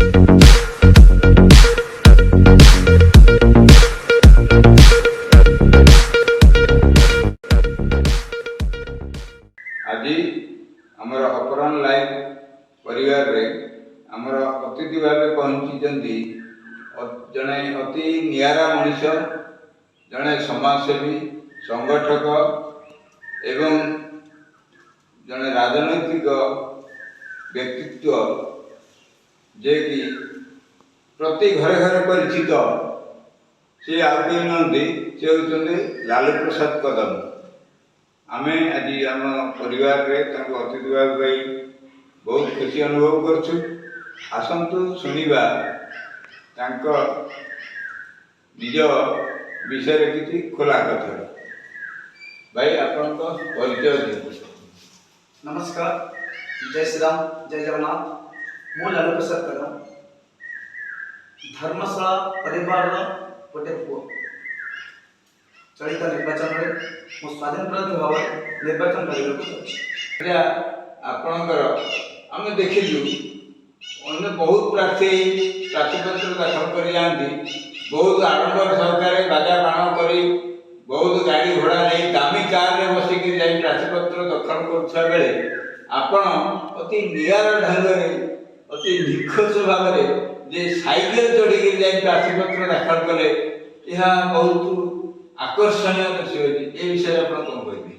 आज आमर अपराह लाइव परिवार रे आमर अतिथि भाव पहुंची जड़े अति निरा मनीष जड़े समाजसेवी संगठक एवं जड़े राजनैतिक व्यक्तित्व जे कि प्रति घरे घरे परिचित सी आगे नदी से होती लालू प्रसाद कदम। आमे आज आम परिवार रे अतिथि भाव बहुत खुशी अनुभव करछु। आसंतु शुणिबा निज विषय किसी खोला कथा। भाई आपण परिचय दिखाते। नमस्कार, जय श्री राम, जय जगन्नाथ। मु लालू प्रसाद कदम धर्मशाला परिवार गोटे पुओ। चलित निर्वाचन में मु स्वाधीन प्रार्थी भाव निर्वाचन करने आपणकर आम देखिलु अन्य बहुत प्रार्थी प्रार्थीपत्र दाखल कर जाती। बहुत आडंबर सहकारे बाजा बाण कर बहुत गाड़ी घोड़ा नहीं दामी कार रे बसिक प्रार्थीपत्र दाखल करुवा बेले आपण अति निरा ढंग अति निखोज भाव जे साइकेल चढ़ी जाए प्रार्थीपत्र दाखल कले यह बहुत आकर्षणीय दृश्य होती। ए विषय आप कौन कहे?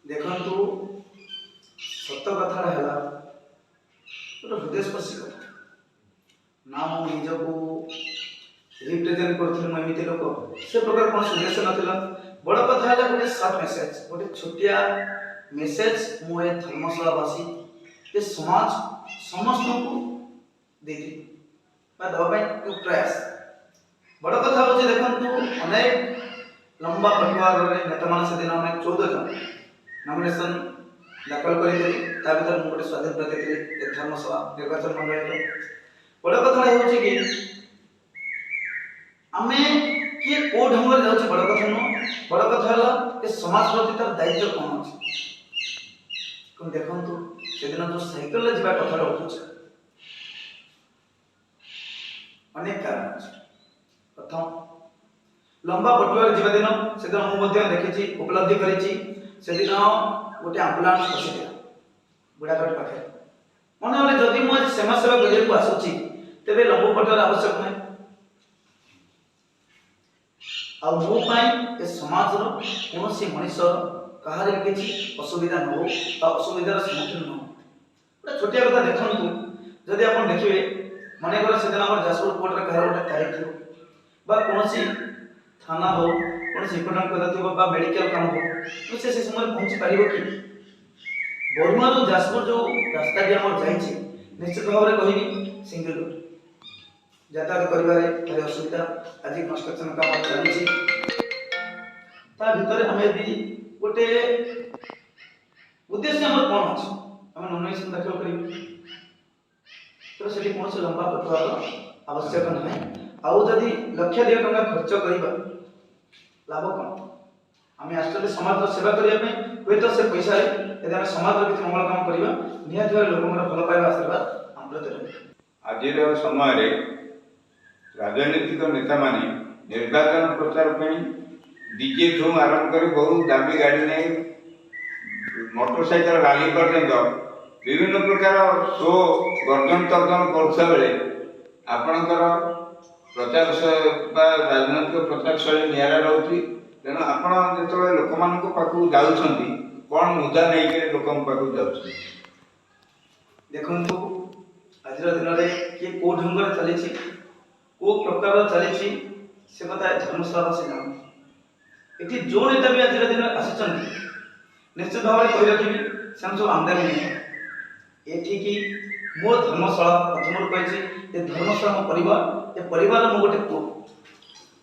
देखु सत कथा है गोटे हृदयस्पर्शी कथा ना मु निजक रिप्रेजेंट करमती लोक से प्रकार कौन उद्देश्य नाला। बड़ कथा है गोटे सर्ट मेसेज गोटे छोटिया मेसेज मुझे धर्मशालावासी ये समाज समस्त को देवाई प्रयास। बड़ कथा हूँ देखु अनेक लंबा पटवार नेता मान से दिन अनेक 14 जन नॉमिनेशन दाखल कर गोटे स्वाधीन प्रार्थी थी धर्मशाला निर्वाचन मंडल। बड़ कथा कि आम किए कौ ढंग से जाऊँ बड़ कथा नुह। बड़ कथा है समाज प्रति तार दायित्व कौन अच्छे। देखु से दिन जो साइकेल जावा कथा उठुचे अनेक कारण अच्छे। प्रथम लंबा पटुआर जीवा दिन से दिन मुझे देखी उपलब्धि कर गोटे आम्बुलांस बसी बुढ़ाघाट पाखे मन गले जदि मुझे सेवा सेवा करने आसूची तेरे लंबू पटुआर आवश्यक नहीं। आ समाज कौन मनीष कहार किसी असुविधा न हो असुविधार सम्मुखीन न हो। गोटे छोटिया कथा देखु जदि आप देखिए मनकर से दिन आम जाजपुर कोर्टे कहार गोटे तारीख थो कौन थाना हो कौन इम्पोर्टाट कथा मेडिकल काम हो से समय पहुंची पार कि बरुआरू जाजपुर जो रास्ता जाइए निश्चित भाव में कहि सिंगल रोड यातायात कर असुविधा। आज कंस्ट्रक्शन काम चलती भितर आम यदि गोटे उद्देश्य आम कौन अच्छे आम नॉमिनेशन दाखिल कर तो से कौन लंबा पटुआर आवश्यक ना। आउ जदि लक्ष 2 टका खर्च करवा लाभ कौन? आम आसुचे समाज सेवा करने हुए तो से पैसा यदि आम समाज किसी मंगल काम करवा निहत भाव लोक भल पाइबा आशीर्वाद आम प्रति। आज समय राजनीतिक नेता माने निर्वाचन प्रचार डीजे ठू आरंभ कर बहुत दामी गाड़ी नहीं मोटरसाइकेल रैली पर्यंत विभिन्न प्रकार शो गर्जन तर्जन करुवा बेले आपणकर प्रचार राजनैतिक प्रचार शैली निरा रोचे। तेणु आप जो लोक मान पाखक जाऊँगी कौन मुद्दा नहीं लोक पाखक जा देखु आज दिन में किए कौ ढंग चली कौ प्रकार चली से कथा धर्मशालावासी जान ये जो नेता भी आज दिन आसी निश्चित भाव में कही रखी से सब आमदानी नहीं ये मो धर्मशाला प्रथम कही धर्मशाला मो परिवार ये परिवार मो गोटे पुओ।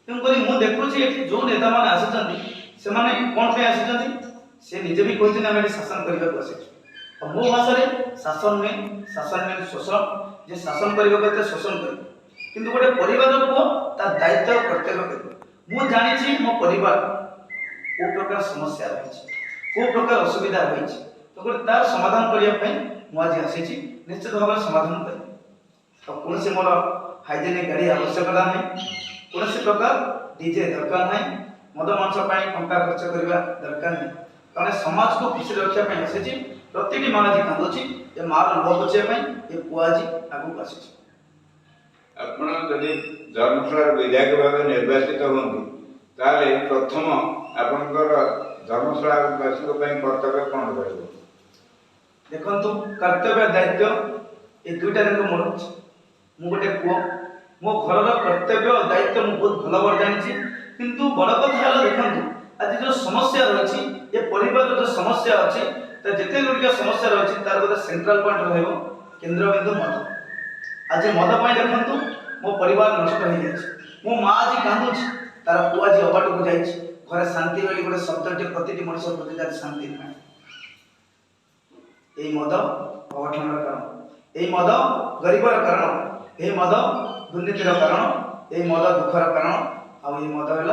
तेणुक मुझे देखुची जो नेता मैंने आसी कौन पे आसी से निजे भी कहते आम शासन करने को आसी मो भाषा शासन में शासन में शोषण जे शासन करते शोषण कर किंतु गोटे परिवार पुओ तार दायित्व कर्तव्य कर मु जानी मो परिवार को प्रकार समस्या रही को प्रकार असुविधा रही तो तार समाधान करने मुझे आसी निश्चित भाव समाधान कर ଆଉ କୌଣସି ମୋର ହାଇଜେନିକ୍ ଗାଡ଼ି ଆବଶ୍ୟକତା ନାହିଁ, କୌଣସି ପ୍ରକାର ଡିଜେ ଦରକାର ନାହିଁ, ମଦ ମାଂସ ପାଇଁ ଟଙ୍କା ଖର୍ଚ୍ଚ କରିବା ଦରକାର ନାହିଁ। କାରଣ ସମାଜକୁ ଖୁସି ରଖିବା ପାଇଁ ଆସିଛି। ପ୍ରତିଟି ମା ଆଜି କାନ୍ଦୁଛି, ଏ ମାର ଲୁହ ପୋଛିବା ପାଇଁ ଏ ପୁଅ ଆଜି ଆଗକୁ ଆସିଛି। ଆପଣ ଯଦି ଧର୍ମଶାଳାର ବିଧାୟକ ଭାବେ ନିର୍ବାଚିତ ହୁଅନ୍ତି ତାହେଲେ ପ୍ରଥମ ଆପଣଙ୍କର ଧର୍ମଶାଳାବାସୀଙ୍କ ପାଇଁ କର୍ତ୍ତବ୍ୟ କ'ଣ ରହିବ? ଦେଖନ୍ତୁ, କର୍ତ୍ତବ୍ୟ ଦାୟିତ୍ୱ ଏ ଦୁଇଟା ଯାକ ମୋର ଅଛି। ମୁଁ ଗୋଟେ ପୁଅ, ମୋ ଘରର କର୍ତ୍ତବ୍ୟ ଦାୟିତ୍ୱ ମୁଁ ବହୁତ ଭଲ ଭାବରେ ଜାଣିଛି। କିନ୍ତୁ ବଡ଼ କଥା ହେଲା, ଦେଖନ୍ତୁ ଆଜି ଯେଉଁ ସମସ୍ୟା ରହିଛି, ଏ ପରିବାରର ଯେଉଁ ସମସ୍ୟା ଅଛି, ତ ଯେତେ ଗୁଡ଼ିକ ସମସ୍ୟା ରହିଛି ତାର ଗୋଟେ ସେଣ୍ଟ୍ରାଲ ପଏଣ୍ଟ ରହିବ, କେନ୍ଦ୍ରବିନ୍ଦୁ ମଦ। ଆଜି ମଦ ପାଇଁ ଦେଖନ୍ତୁ ମୋ ପରିବାର ନଷ୍ଟ ହେଇଯାଇଛି। ମୋ ମା ଆଜି କାନ୍ଦୁଛି, ତାର ପୁଅ ଆଜି ଅବାଟକୁ ଯାଇଛି। ଘରେ ଶାନ୍ତି ବୋଲି ଗୋଟେ ଶବ୍ଦଟି ପ୍ରତିଟି ମଣିଷ ଖୋଜୁଛି, ଶାନ୍ତି ନାହିଁ। এই মদ অঘটনর কারণ, এই মদ গরিবর কারণ, এই মদ দুর্নীতির কারণ, এই মদ দুঃখর কারণ, আর এই মদ হল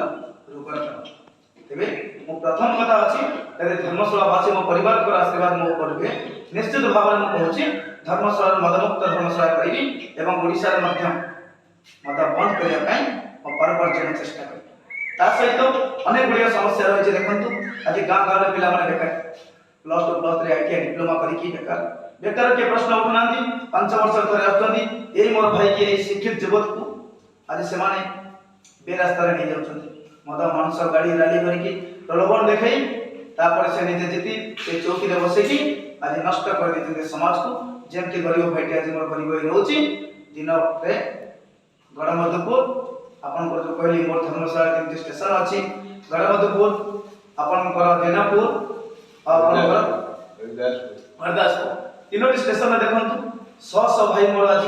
রোগর কারণ। তেবে মো প্রথম কথা আছে, যদি ধর্মশালাবাসী মো পরিবারকে আশীর্বাদ মো করবে, নিশ্চিত ভাবে মু কହୁছি ধর্মশালার মদমুক্ত ধর্মশালা করিবি এবং ওড়িশার মধ্য মদ বন্ধ করিয়া পাই মো পরবর্তী চেষ্টা করি। তা সহিত অনেক গুড়িয়ে সমস্যা রয়েছে। দেখন্তু আজ গাঁ গাঁরে পিলামানে বেকার, plus two plus three ITI diploma करी बेकार बेकार के प्रश्न उठुना 5 वर्ष धरे आछथि। एई मोर भाई के शिक्षित युवक को आज से माने बेरास्ता रे नहीं जाउछथि, मद मांस गाड़ी रैली करी प्रलोभन देखाई तापर से निजे जीती से चौकी रे बसे की आज नष्ट कर देते समाज को। जेमति गरीब भाईटी आज मोर गरीब होई रहउछि। दिन रे गणमधुपुर आपन को जो कहली मोर धर्मशाला केमति स्टेशन अछि, गणमधुपुर आपन को जैनापुर हरदासपुर तीनोटी स्टेशन देखु शह भाई मोर आज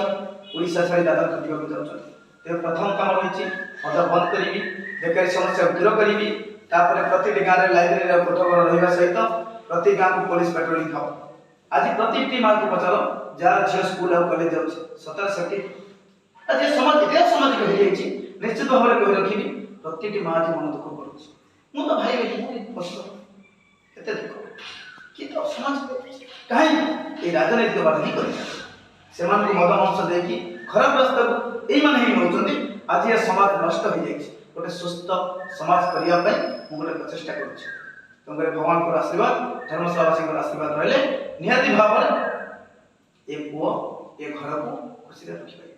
ओडिशा छाड़ी दादर खटिया जाऊँ। प्रथम काम रही मद बंद करी, बेकारी समस्या दूर करी, प्रति गाँव में लाइब्रेरी कोठघर रहा सहित प्रति गाँव को पुलिस पेट्रोलिंग हम। आज प्रति माँ को पचार जार झील स्कूल और कॉलेज जाऊँ सतर से आज समाज इतना सामाजिक हो जाए निश्चित भाव में कही रखी प्रति माँ आज मन दुख करुँच मु तो भाई कष्ट एत दुख कि समाज कहीं राजनीतिक बात नहीं कर मद मांस देकी खराब रास्ता को यही मैंने ही नौकरी। आज ये समाज नष्ट हो जाए गोटे सुस्थ समाज करने गोटे प्रचेषा करुँच। भगवान को आशीर्वाद धर्मशालावासी आशीर्वाद रही निहाती भाव ये पुओ ये घर को खुशी रखिए।